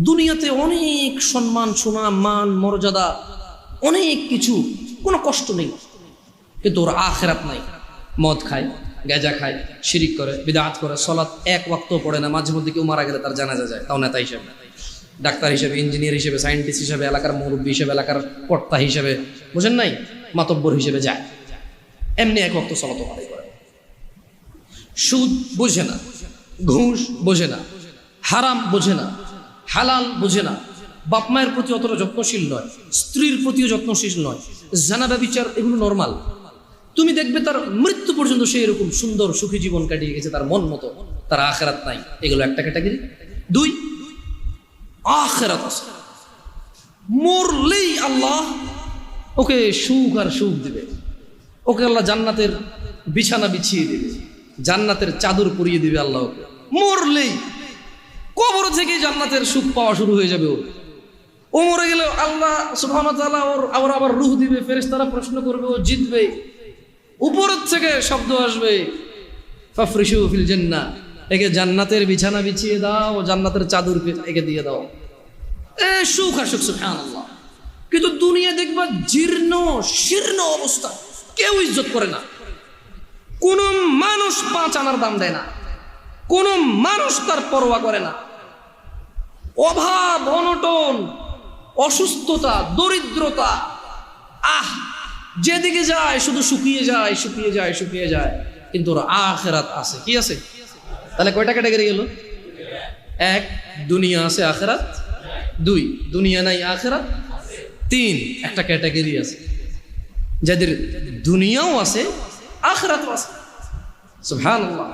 দুনিয়াতে অনেক সম্মান, সুনাম, মান, মর্যাদা, অনেক কিছু, কোনো কষ্ট নেই, কিন্তু ওর আখিরাত নাই। মদ খায়, গাঁজা খায়, শিরিক করে, বিদআত করে, সালাত এক ওয়াক্ত পড়ে না, মাঝে মধ্যে কেউ মারা গেলে তার জানাজা যায়, তাও নেতা হিসেবে, ডাক্তার হিসেবে, ইঞ্জিনিয়ার হিসেবে, সায়েন্টিস্ট হিসেবে, এলাকার মুরব্বী হিসেবে, এলাকার কর্তা হিসেবে, বুঝেন নাই, মাতব্বর হিসেবে যায়, এমনি এক ওয়াক্ত সালাত আদায় করে। সুদ বোঝে না, ঘুষ বোঝে না, হারাম বোঝে না, হালাল বোঝে না, বাপ মায়ের প্রতি অতটা যত্নশীল নয়, স্ত্রীর প্রতিও যত্নশীল নয়, জানা ব্যভিচার এগুলো নর্মাল। তুমি দেখবে তার মৃত্যু পর্যন্ত সে এরকম সুন্দর সুখী জীবন কাটিয়ে গেছে তার মন মতো, তার আখিরাত নাই। এগুলো একটা ক্যাটাগরি। দুই, আখিরাত আছে, মরলেই আল্লাহ ওকে সুখ আর সুখ দিবে, ওকে আল্লাহ জান্নাতের বিছানা বিছিয়ে দিবে, জান্নাতের চাদর পরিয়ে দিবে আল্লাহ ওকে। মরলেই কবর থেকে জান্নাতের সুখ পাওয়া শুরু হয়ে যাবে ওর। ও মরে গেলে আল্লাহ সুবহানাহু ওয়া তাআলা ওর আবার রূহ দিবে, ফেরেশতারা প্রশ্ন করবে, ও জিতবে, উপরের থেকে শব্দ আসবে, ফাফরিশু ফিল জান্নাহ, একে জান্নাতের বিছানা বিছিয়ে দাও, জান্নাতের চাদর একে দিয়ে দাও। সুখ আর সুখ, সুবহানাল্লাহ। কিন্তু দুনিয়া দেখবা জীর্ণ শীর্ণ অবস্থা, কেউ ইজ্জত করে না, কোন মানুষ 5 আনার দাম দেয় না, কোন মানুষ তার পরোয়া করে না। অভাব, অনটন, অসুস্থতা, দরিদ্রতা, যেদিকে যায় শুধু শুকিয়ে যায়, শুকিয়ে যায়, শুকিয়ে যায়। কিন্তু ওর আখিরাত আছে। কি আছে? তাহলে কয়টা ক্যাটাগরি গেল? 1, দুনিয়া আছে, আখিরাত। 2, দুনিয়া নাই, আখিরাত। 3, একটা ক্যাটাগরি আছে যাদের দুনিয়াও আছে, আখিরাতও আছে। সুবহানাল্লাহ।